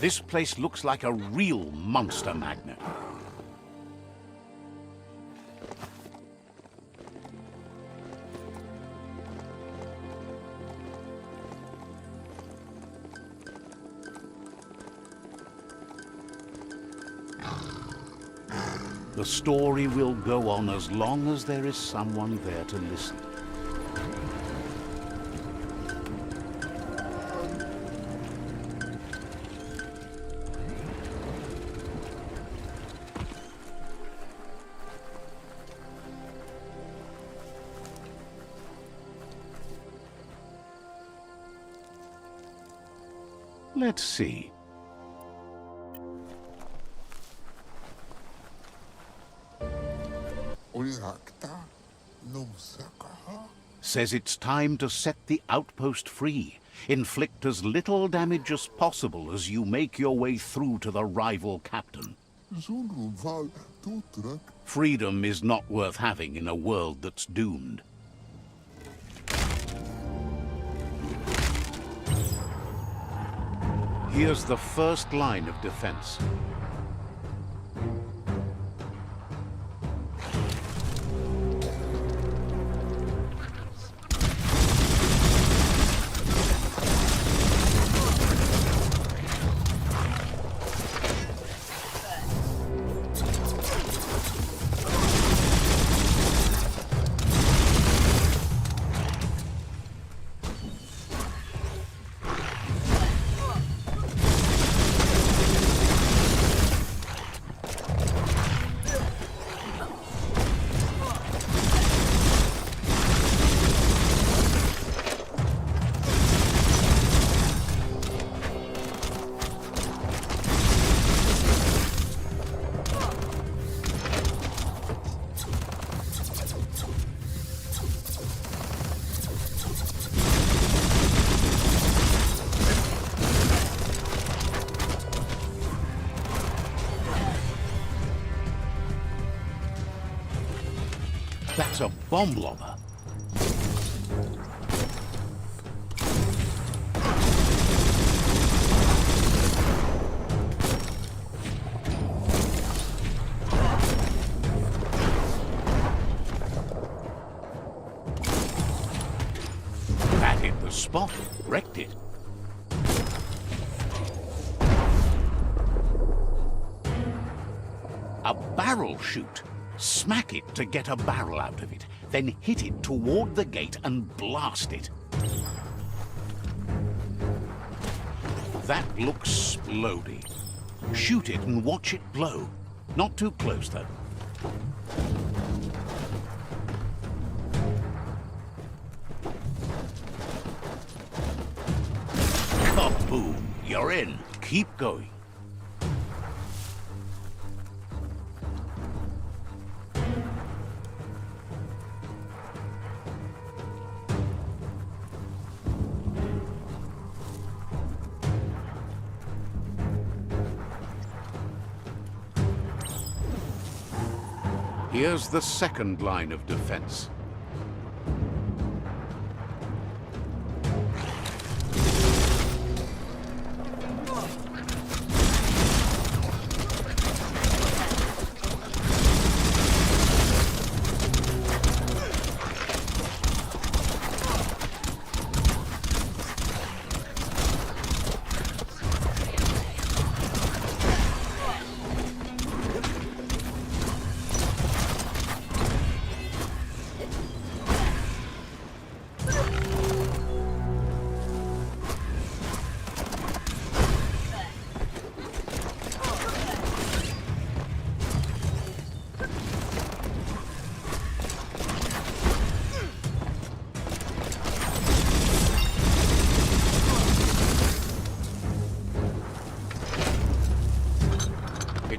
This place looks like a real monster magnet. The story will go on as long as there is someone there to listen. Let's see. Says it's time to set the outpost free. Inflict as little damage as possible as you make your way through to the rival captain. Freedom is not worth having in a world that's doomed. Here's the first line of defense. That's a bomb lobber. That hit the spot, wrecked it. A barrel shoot. Smack it to get a barrel out of it, then hit it toward the gate and blast it. That looks splody. Shoot it and watch it blow. Not too close, though. Kaboom! You're in. Keep going. Here's the second line of defense.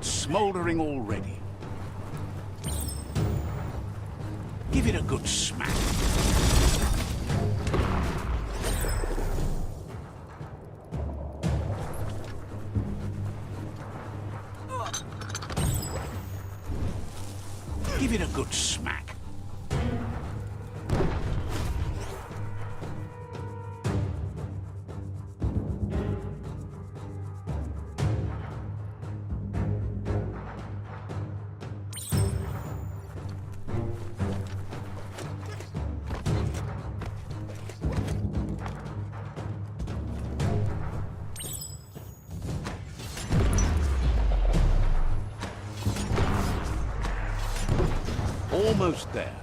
Smoldering already. Give it a good smack. Give it a good smack. Almost there.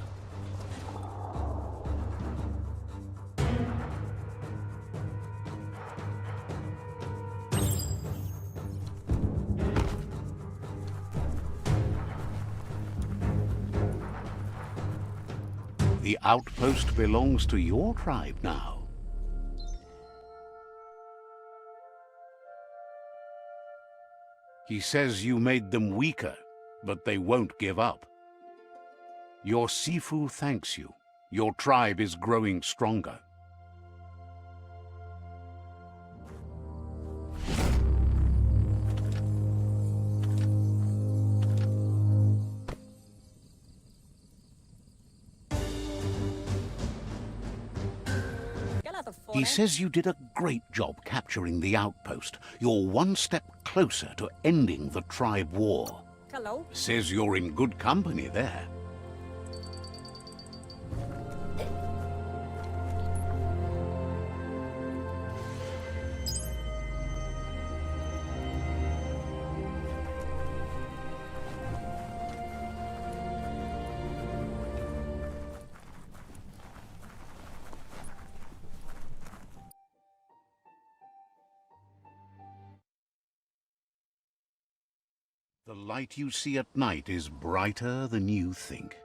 The outpost belongs to your tribe now. He says you made them weaker, but they won't give up. Your Sifu thanks you. Your tribe is growing stronger. He says you did a great job capturing the outpost. You're one step closer to ending the tribe war. Hello. Says you're in good company there. The light you see at night is brighter than you think.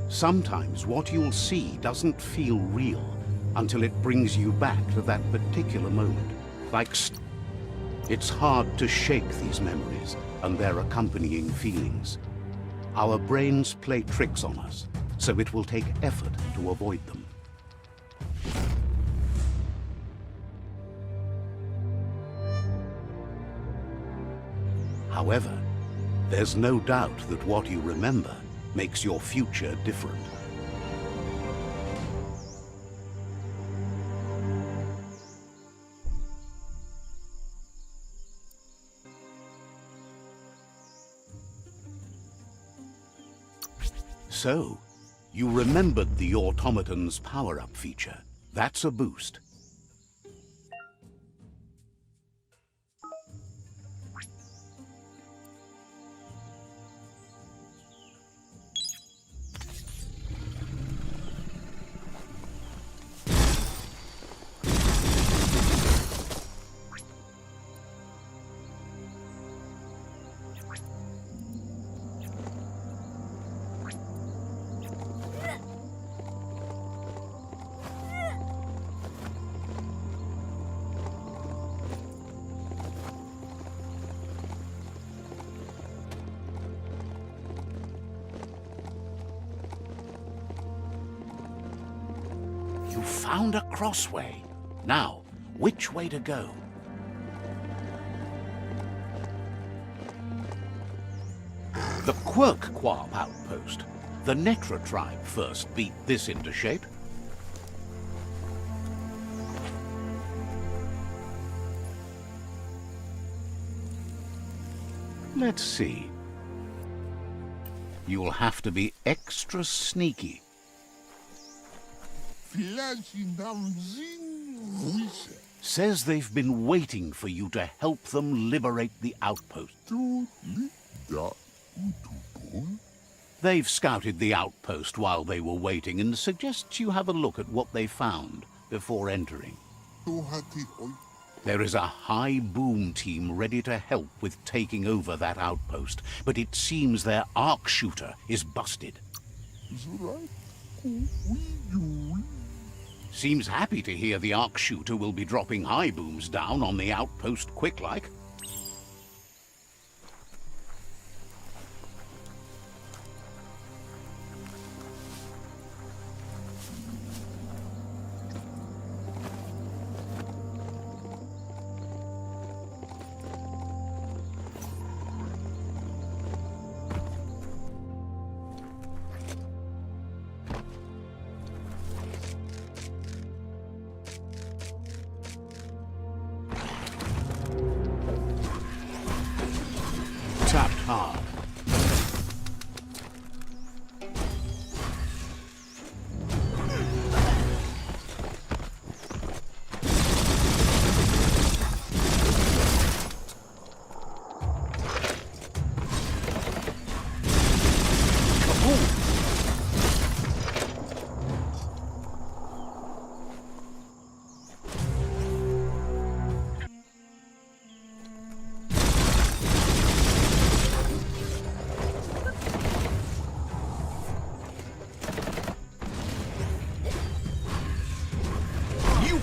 Sometimes what you'll see doesn't feel real until it brings you back to that particular moment. It's hard to shake these memories and their accompanying feelings. Our brains play tricks on us, so it will take effort to avoid them. However, there's no doubt that what you remember makes your future different. So, you remembered the automaton's power-up feature. That's a boost. You found a crossway. Now, which way to go? The Quirk-Quab outpost. The Netra tribe first beat this into shape. Let's see. You'll have to be extra sneaky. Says they've been waiting for you to help them liberate the outpost. They've scouted the outpost while they were waiting and suggests you have a look at what they found before entering. There is a high boom team ready to help with taking over that outpost, but it seems their arc shooter is busted. Seems happy to hear the arc shooter will be dropping high booms down on the outpost quick-like. Tapped hard.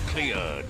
Cleared.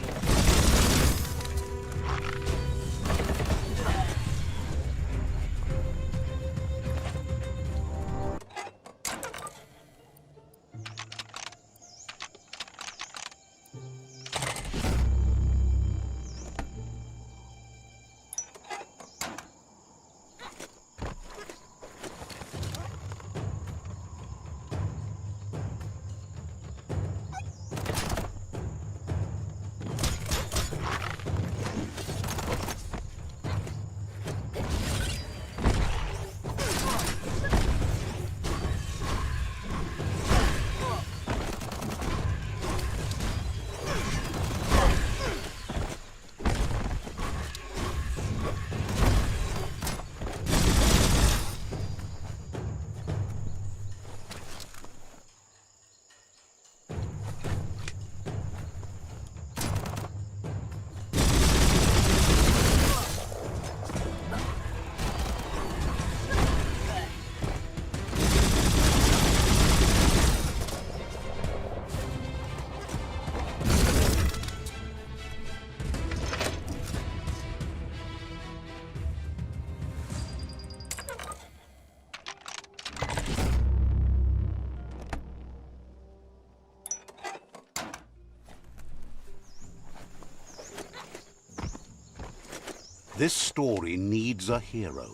This story needs a hero.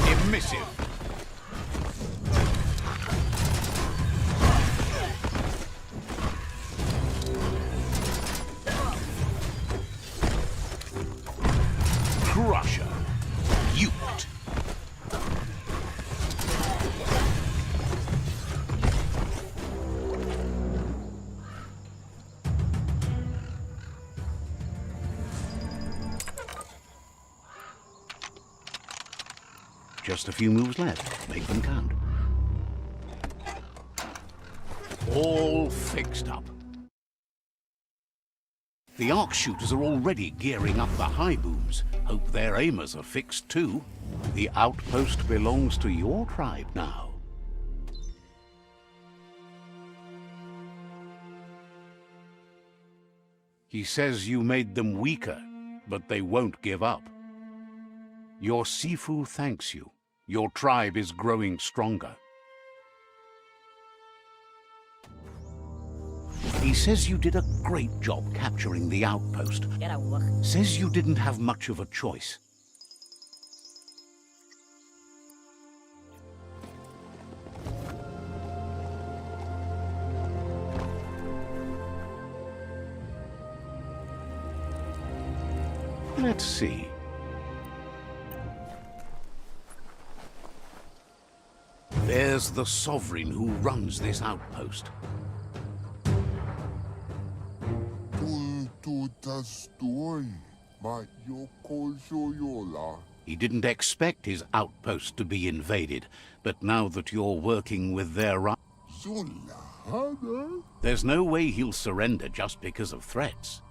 Emissive. Crusher. Uked. Just a few moves left. Make them count. All fixed up. The arc shooters are already gearing up the high booms. Hope their aimers are fixed too. The outpost belongs to your tribe now. He says you made them weaker, but they won't give up. Your Sifu thanks you. Your tribe is growing stronger. He says you did a great job capturing the outpost. Says you didn't have much of a choice. Let's see. There's the sovereign who runs this outpost. He didn't expect his outpost to be invaded, but now that you're working with their... There's no way he'll surrender just because of threats.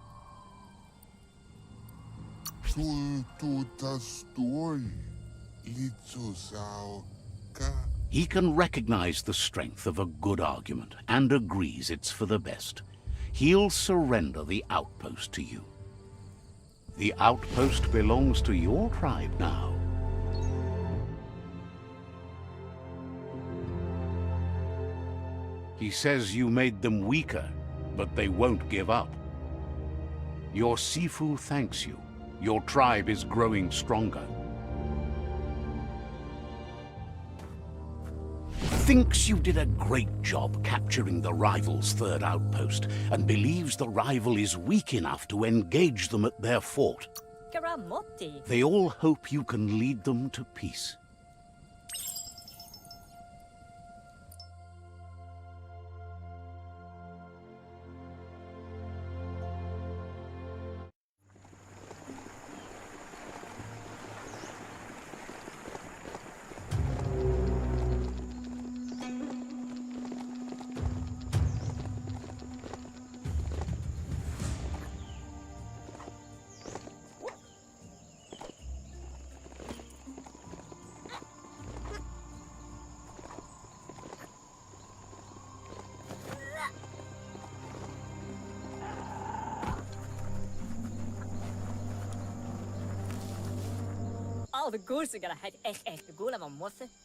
He can recognize the strength of a good argument and agrees it's for the best. He'll surrender the outpost to you. The outpost belongs to your tribe now. He says you made them weaker, but they won't give up. Your Sifu thanks you. Your tribe is growing stronger. Thinks you did a great job capturing the rival's third outpost, and believes the rival is weak enough to engage them at their fort. They all hope you can lead them to peace.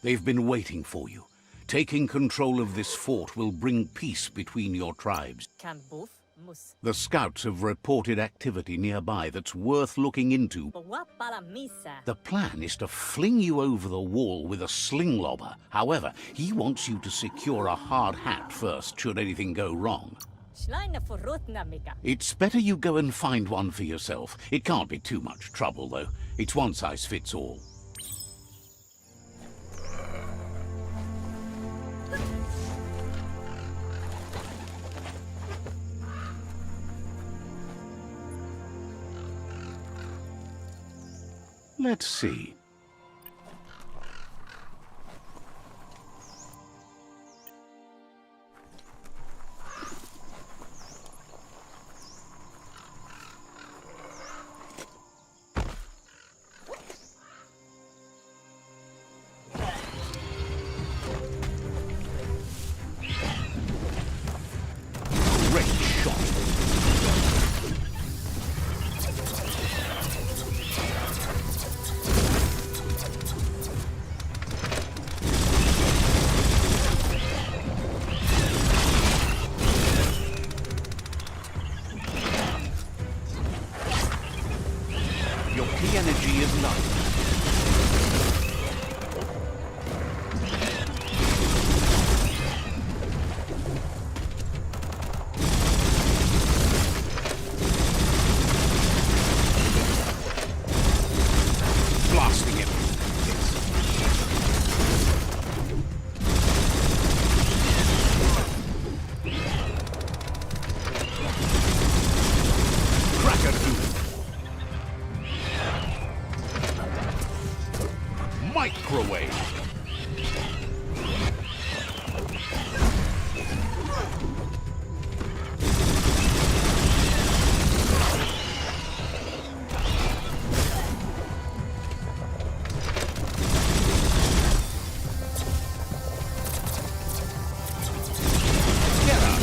They've been waiting for you. Taking control of this fort will bring peace between your tribes. The scouts have reported activity nearby that's worth looking into. The plan is to fling you over the wall with a sling lobber. However, he wants you to secure a hard hat first, should anything go wrong. It's better you go and find one for yourself. It can't be too much trouble, though. It's one size fits all. Let's see. Great shot. Your key energy is low. Blasting it. Cracker-doo. Microwave. Get up.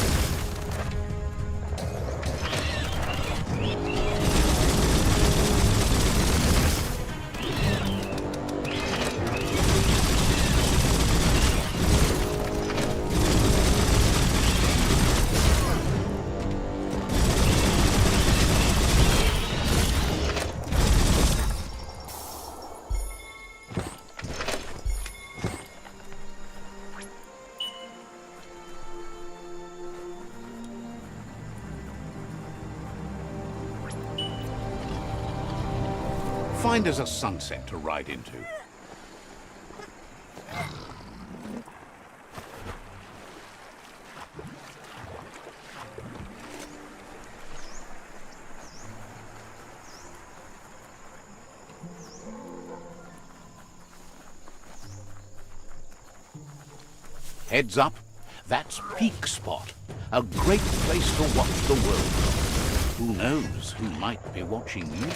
Find us a sunset to ride into. Heads up, that's Peak Spot, a great place to watch the world. Who knows who might be watching you?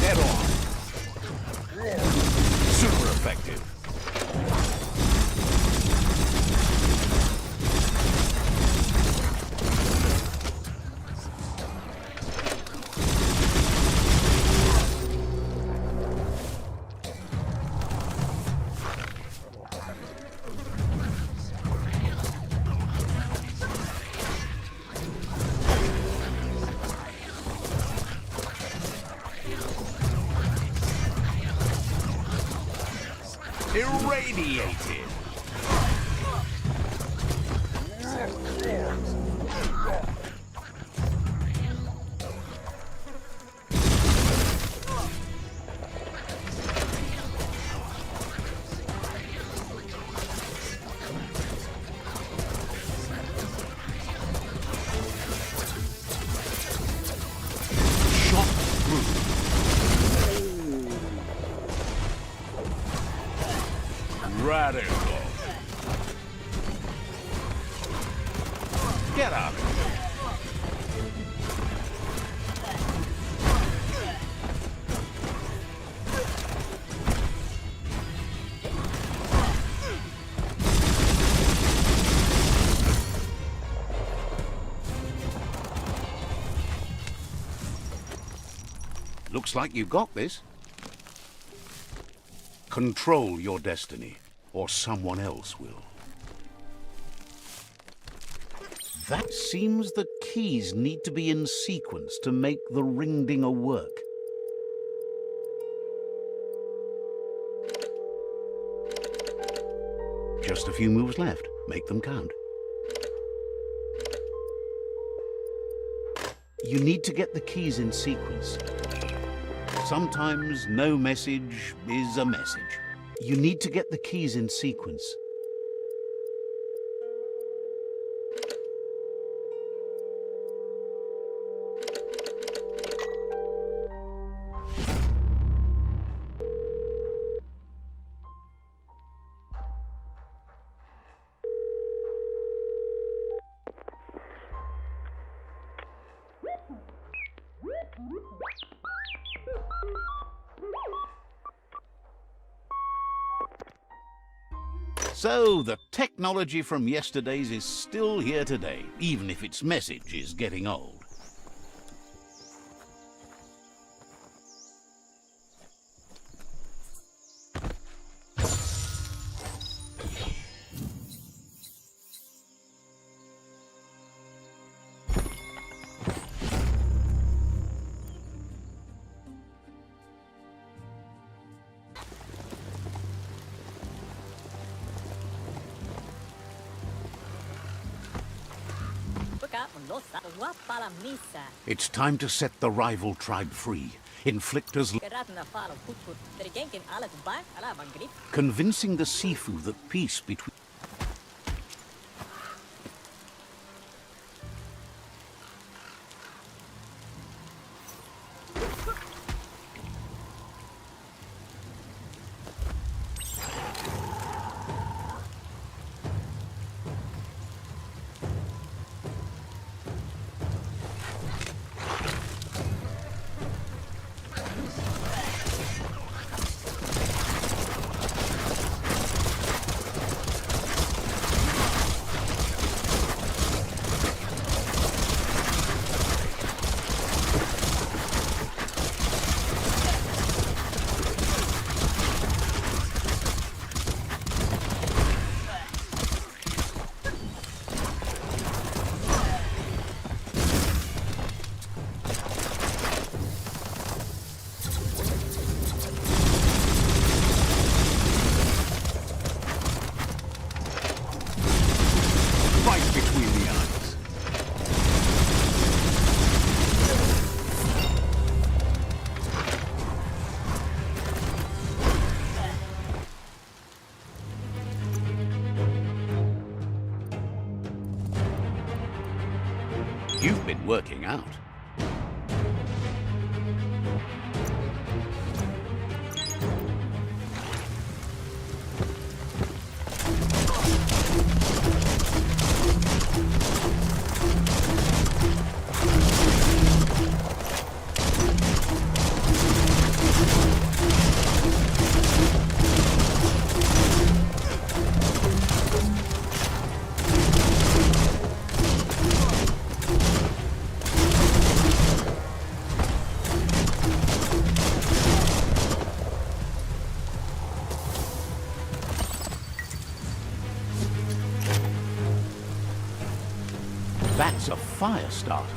Dead on. Super effective. Irradiated. Shot through. Radical. Get up. Looks like you got this. Control your destiny, or someone else will. That seems the keys need to be in sequence to make the ringdinger work. Just a few moves left. Make them count. You need to get the keys in sequence. Sometimes no message is a message. You need to get the keys in sequence. So, the technology from yesterday's is still here today, even if its message is getting old. It's time to set the rival tribe free. Inflictors... Convincing the Sifu that peace between... You've been working out. That's a fire starter.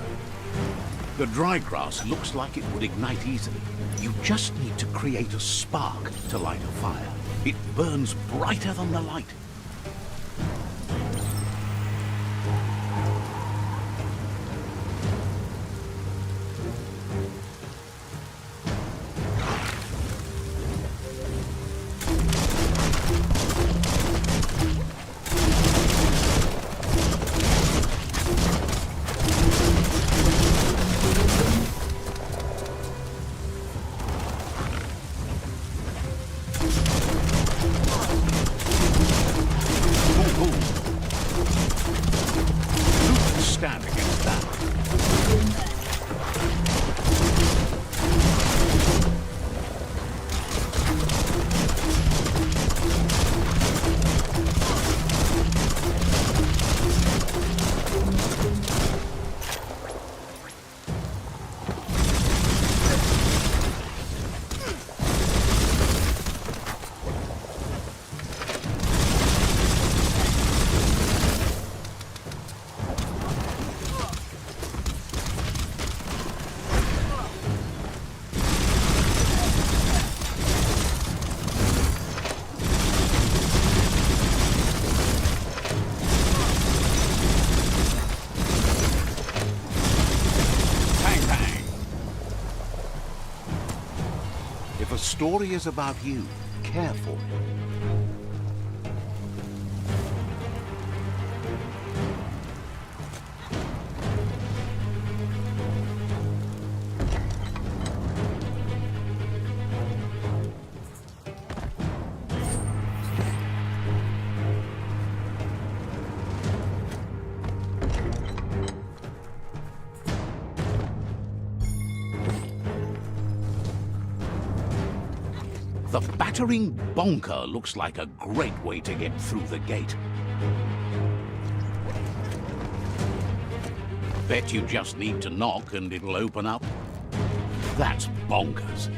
The dry grass looks like it would ignite easily. You just need to create a spark to light a fire. It burns brighter than the light. Stand against that. If a story is about you, care for it. The battering bonker looks like a great way to get through the gate. Bet you just need to knock and it'll open up. That's bonkers.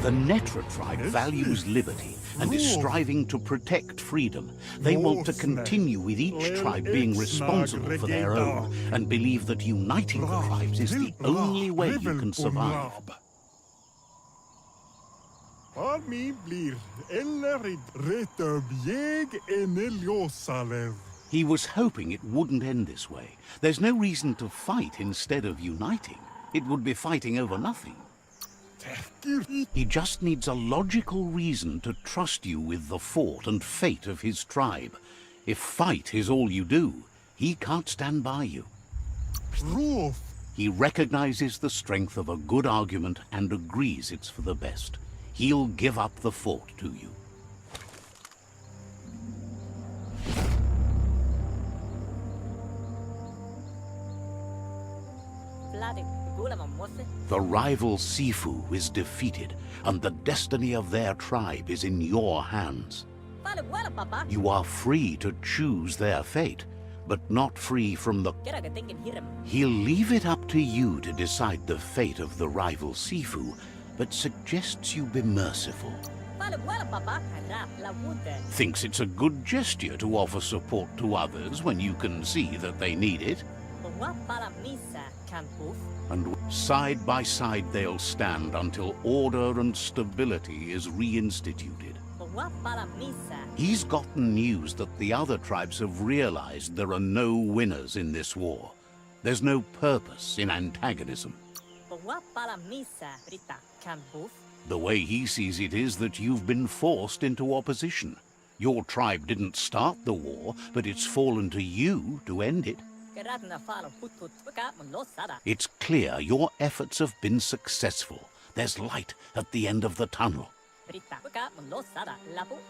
The Netra tribe values liberty and is striving to protect freedom. They want to continue with each tribe being responsible for their own and believe that uniting the tribes is the only way you can survive. He was hoping it wouldn't end this way. There's no reason to fight instead of uniting. It would be fighting over nothing. He just needs a logical reason to trust you with the fort and fate of his tribe. If fight is all you do, he can't stand by you. He recognizes the strength of a good argument and agrees it's for the best. He'll give up the fort to you. The rival Sifu is defeated, and the destiny of their tribe is in your hands. You are free to choose their fate, but not free from the... He'll leave it up to you to decide the fate of the rival Sifu, but suggests you be merciful. Thinks it's a good gesture to offer support to others when you can see that they need it. And side by side they'll stand until order and stability is reinstituted. He's gotten news that the other tribes have realized there are no winners in this war. There's no purpose in antagonism. The way he sees it is that you've been forced into opposition. Your tribe didn't start the war, but it's fallen to you to end it. It's clear your efforts have been successful. There's light at the end of the tunnel.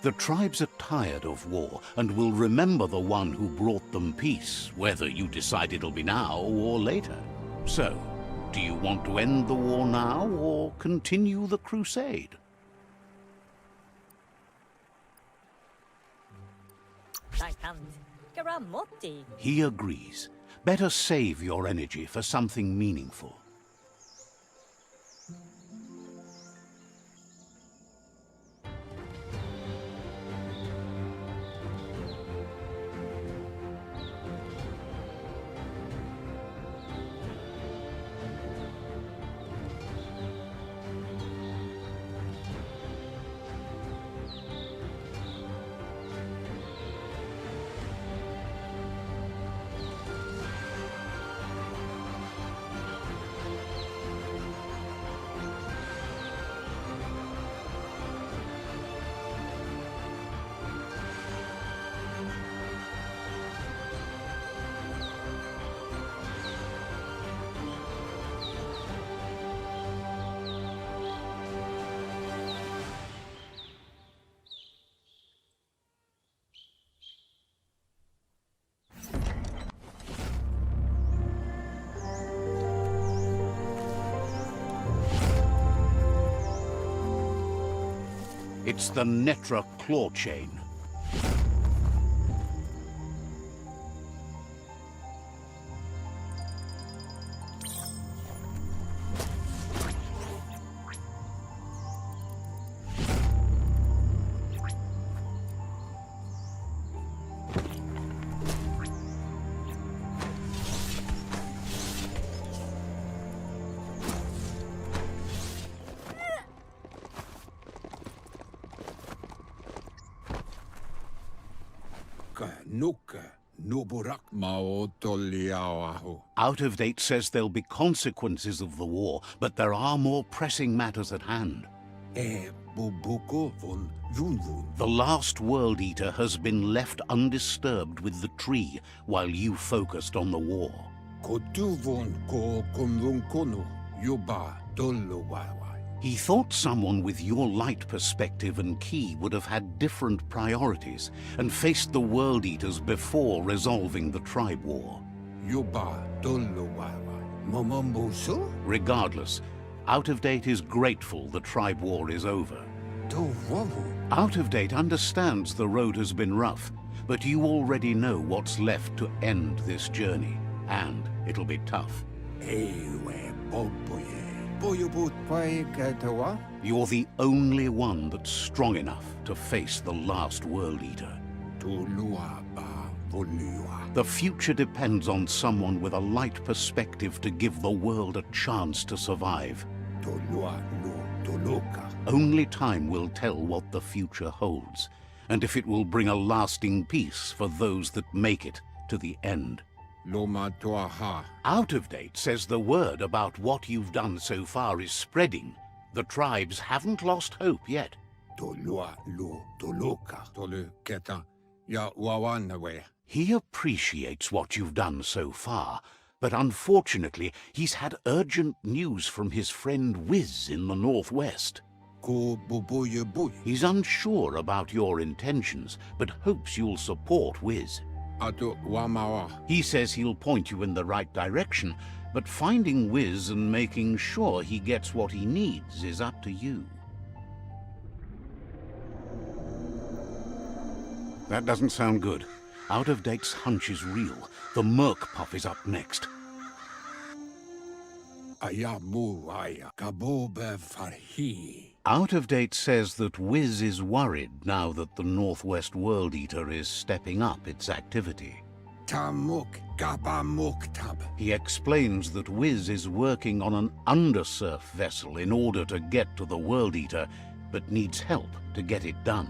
The tribes are tired of war and will remember the one who brought them peace, whether you decide it'll be now or later. So, do you want to end the war now or continue the crusade? He agrees. Better save your energy for something meaningful. It's the Netra claw chain. Out of Date says there'll be consequences of the war, but there are more pressing matters at hand. The last World Eater has been left undisturbed with the tree while you focused on the war. He thought someone with your light perspective and key would have had different priorities and faced the World Eaters before resolving the tribe war. Regardless, Out of Date is grateful the tribe war is over. Out of Date understands the road has been rough, but you already know what's left to end this journey, and it'll be tough. You're the only one that's strong enough to face the last World Eater. The future depends on someone with a light perspective to give the world a chance to survive. Only time will tell what the future holds, and if it will bring a lasting peace for those that make it to the end. Out of Date says the word about what you've done so far is spreading. The tribes haven't lost hope yet. He appreciates what you've done so far, but unfortunately he's had urgent news from his friend Wiz in the northwest. He's unsure about your intentions, but hopes you'll support Wiz. He says he'll point you in the right direction, but finding Wiz and making sure he gets what he needs is up to you. That doesn't sound good. Out of Date's hunch is real. The Merc Puff is up next. Out of Date says that Wiz is worried now that the Northwest World Eater is stepping up its activity. He explains that Wiz is working on an undersurf vessel in order to get to the World Eater, but needs help to get it done.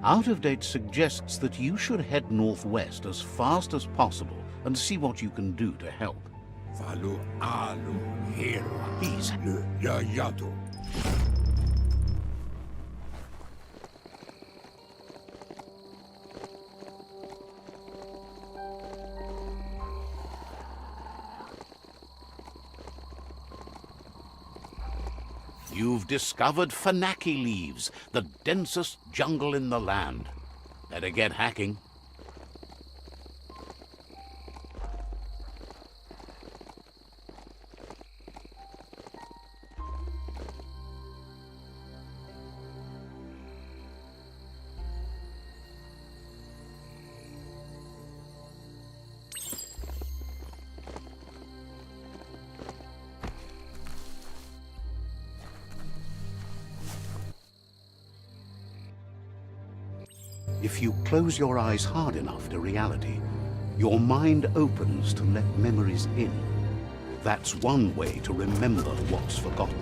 Out of date suggests that you should head northwest as fast as possible and see what you can do to help. Please. You've discovered Fanaki leaves, the densest jungle in the land. Better get hacking. If you close your eyes hard enough to reality, your mind opens to let memories in. That's one way to remember what's forgotten.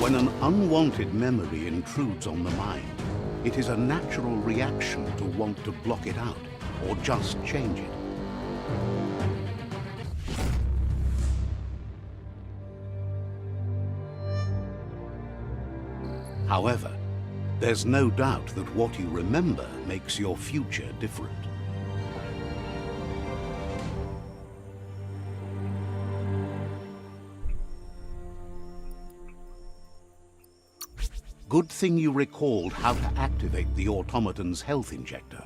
When an unwanted memory intrudes on the mind, it is a natural reaction to want to block it out, or just change it. However, there's no doubt that what you remember makes your future different. Good thing you recalled how to activate the automaton's health injector.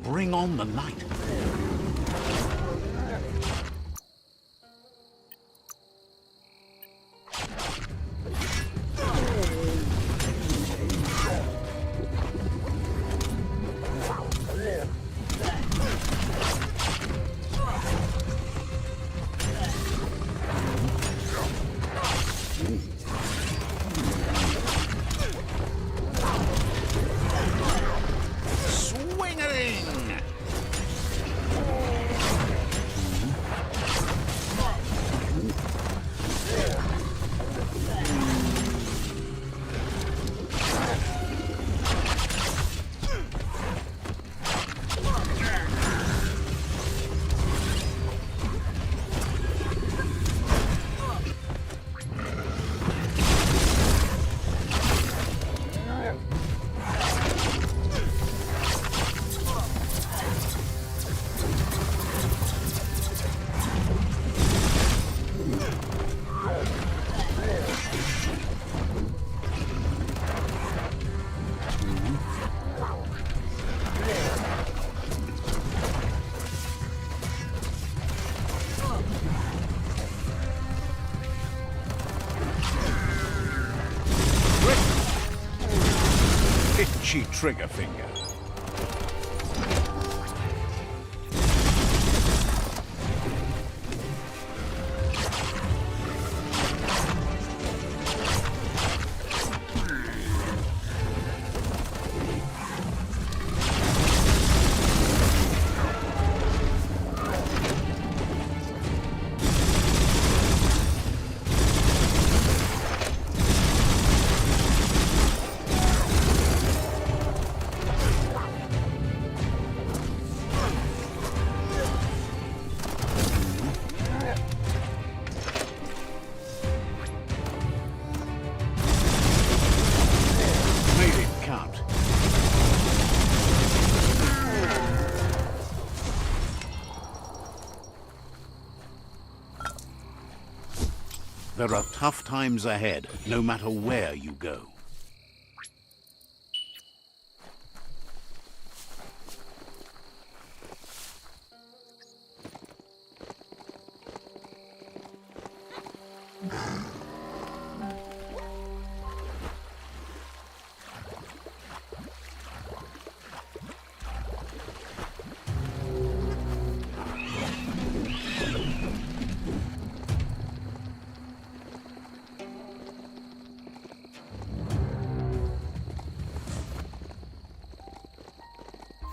Bring on the night. Itchy trigger finger. There are tough times ahead, no matter where you go.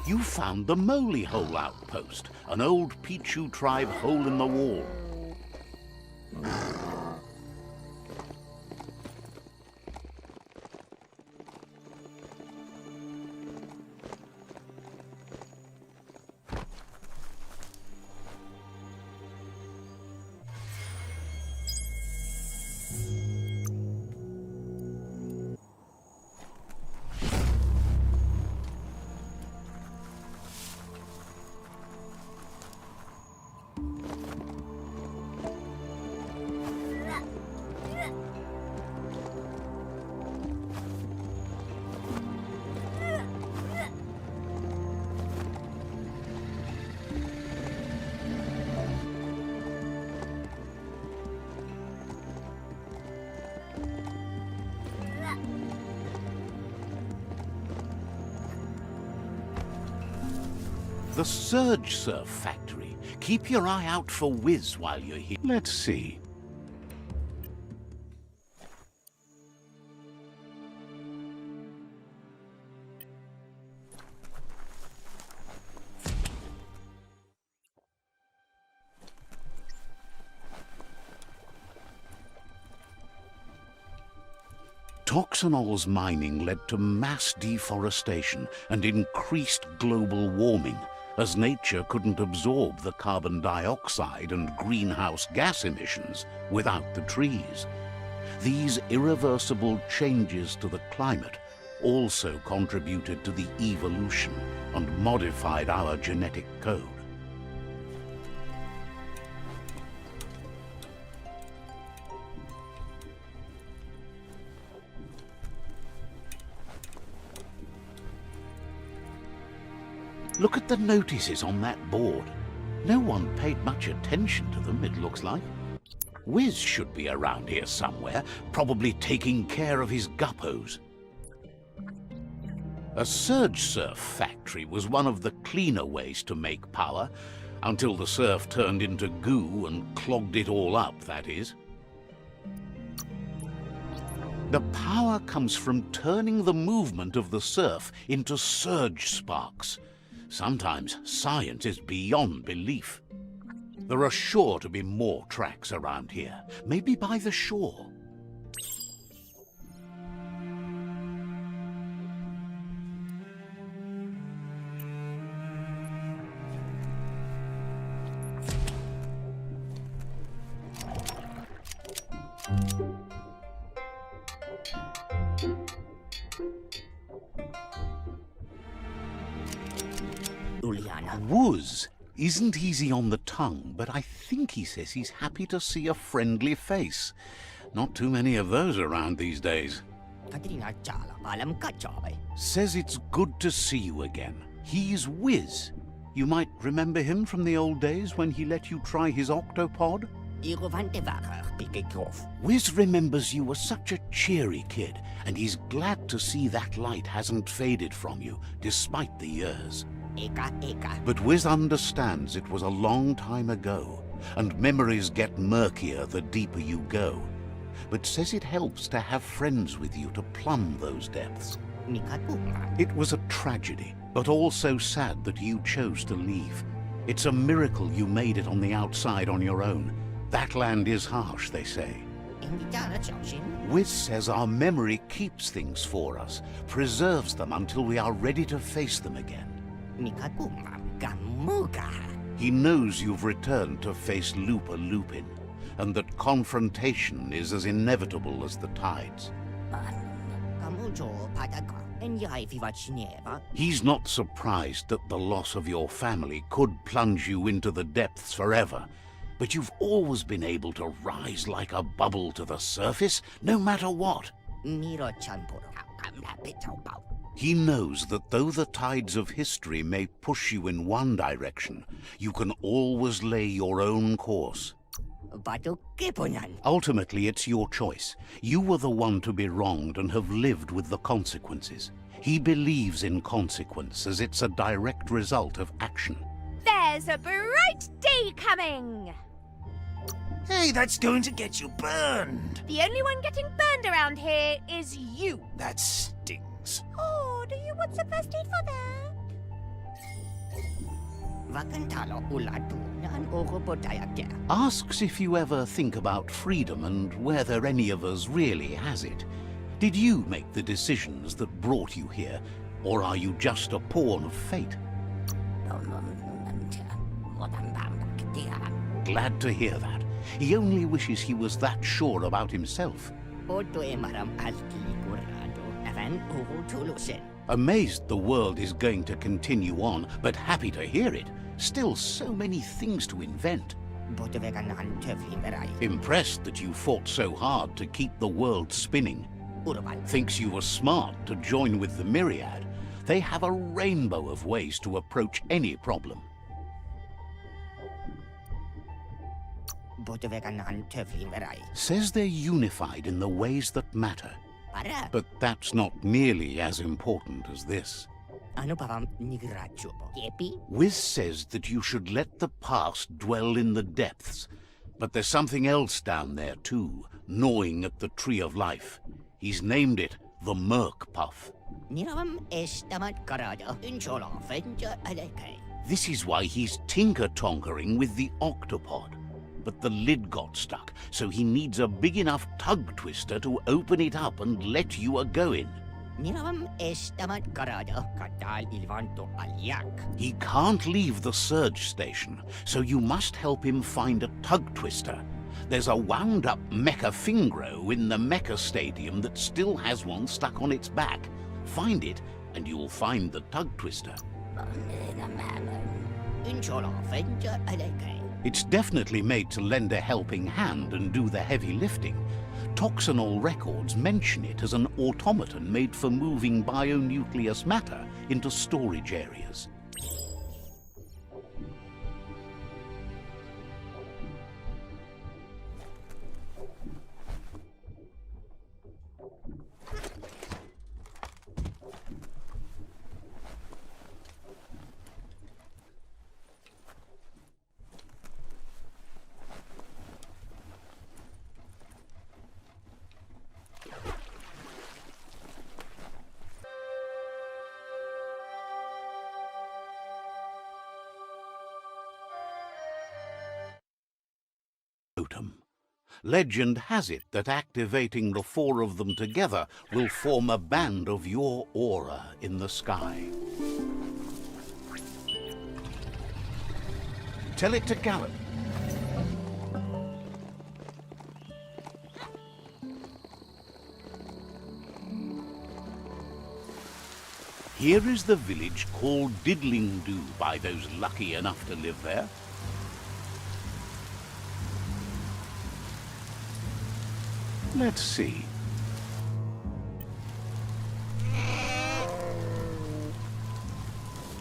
You found the Moly Hole outpost, an old Pichu tribe hole in the wall. The Surge Surf Factory. Keep your eye out for Wiz while you're here. Let's see. Toxanol's mining led to mass deforestation and increased global warming, as nature couldn't absorb the carbon dioxide and greenhouse gas emissions without the trees. These irreversible changes to the climate also contributed to the evolution and modified our genetic code. Look at the notices on that board. No one paid much attention to them, it looks like. Wiz should be around here somewhere, probably taking care of his guppos. A surge surf factory was one of the cleaner ways to make power, until the surf turned into goo and clogged it all up, that is. The power comes from turning the movement of the surf into surge sparks. Sometimes science is beyond belief. There are sure to be more tracks around here, maybe by the shore. Wuz isn't easy on the tongue, but I think he says he's happy to see a friendly face. Not too many of those around these days. Says it's good to see you again. He's Wiz. You might remember him from the old days when he let you try his octopod? Wiz remembers you were such a cheery kid, and he's glad to see that light hasn't faded from you, despite the years. But Wiz understands it was a long time ago, and memories get murkier the deeper you go, but says it helps to have friends with you to plumb those depths. It was a tragedy, but also sad that you chose to leave. It's a miracle you made it on the outside on your own. That land is harsh, they say. Wiz says our memory keeps things for us, preserves them until we are ready to face them again. He knows you've returned to face Lupa Lupin, and that confrontation is as inevitable as the tides. He's not surprised that the loss of your family could plunge you into the depths forever, but you've always been able to rise like a bubble to the surface, no matter what. He knows that though the tides of history may push you in one direction, you can always lay your own course. Ultimately, it's your choice. You were the one to be wronged and have lived with the consequences. He believes in consequence as it's a direct result of action. There's a bright day coming! Hey, that's going to get you burned! The only one getting burned around here is you. That stings. Oh, do you want some first aid for that? Asks if you ever think about freedom and whether any of us really has it. Did you make the decisions that brought you here, or are you just a pawn of fate? Glad to hear that. He only wishes he was that sure about himself. Amazed the world is going to continue on, but happy to hear it. Still so many things to invent. Impressed that you fought so hard to keep the world spinning. Thinks you were smart to join with the Myriad. They have a rainbow of ways to approach any problem. Says they're unified in the ways that matter. But that's not nearly as important as this. Wiz says that you should let the past dwell in the depths. But there's something else down there too, gnawing at the Tree of Life. He's named it the Merc Puff. This is why he's tinker-tonkering with the octopod. But the lid got stuck, so he needs a big enough tug twister to open it up and let you a-go-in. He can't leave the surge station, so you must help him find a tug twister. There's a wound-up mecha fingro in the mecha stadium that still has one stuck on its back. Find it, and you'll find the tug twister. It's definitely made to lend a helping hand and do the heavy lifting. Toxanol records mention it as an automaton made for moving bionucleus matter into storage areas. Legend has it that activating the four of them together will form a band of your aura in the sky. Tell it to Gallop. Here is the village called Diddlingdoo by those lucky enough to live there. Let's see.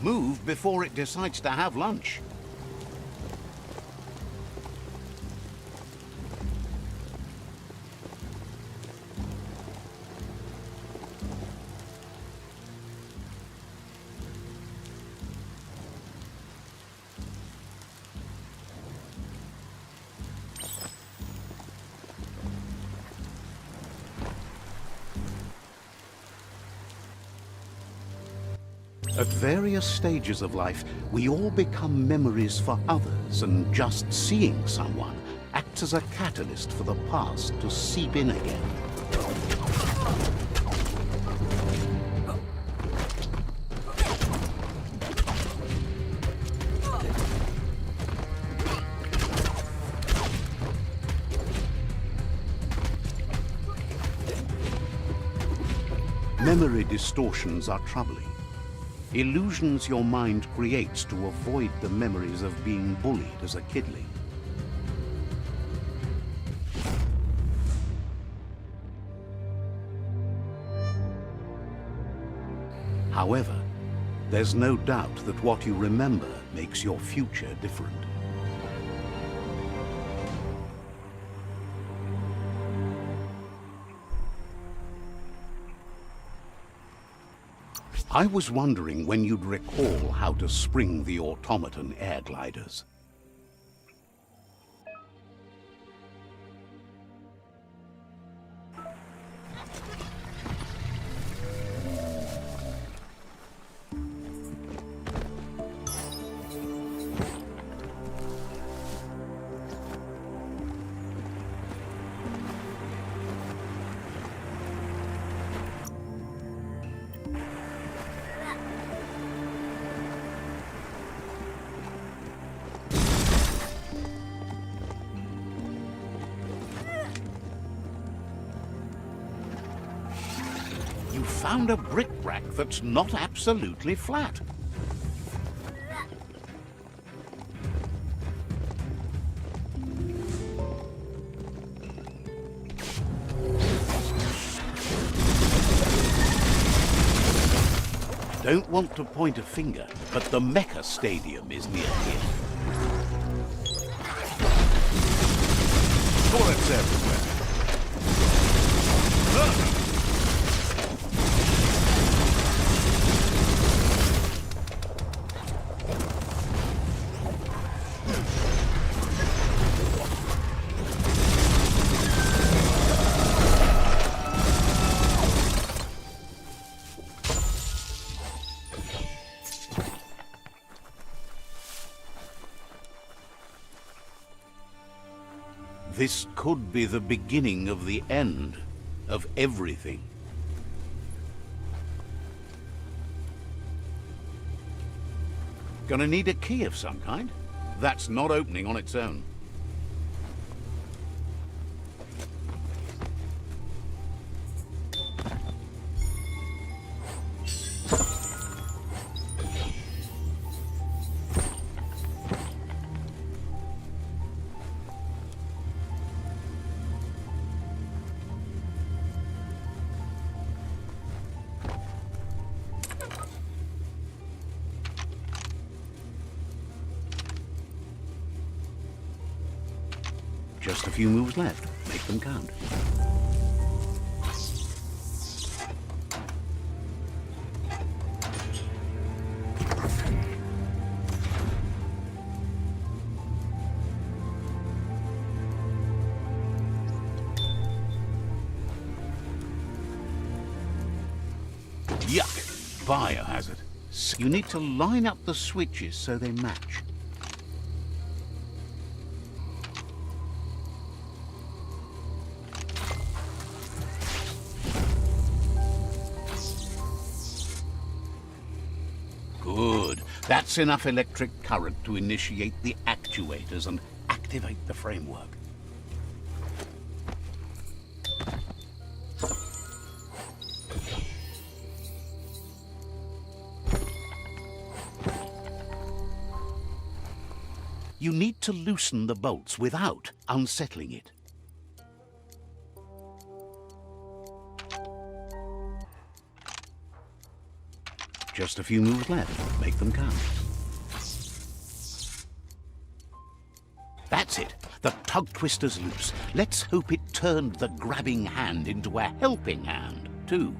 Move before it decides to have lunch. At various stages of life, we all become memories for others, and just seeing someone acts as a catalyst for the past to seep in again. Memory distortions are troubling. Illusions your mind creates to avoid the memories of being bullied as a kidling. However, there's no doubt that what you remember makes your future different. I was wondering when you'd recall how to spring the automaton air gliders. You found a bric-brac that's not absolutely flat. Don't want to point a finger, but the Mecha Stadium is near here. Bullets everywhere. This could be the beginning of the end of everything. Gonna need a key of some kind. That's not opening on its own. Just a few moves left. Make them count. Yuck! Biohazard. You need to line up the switches so they match. Good. That's enough electric current to initiate the actuators and activate the framework. You need to loosen the bolts without unsettling it. Just a few moves left. Make them count. That's it. The tug twister's loose. Let's hope it turned the grabbing hand into a helping hand, too.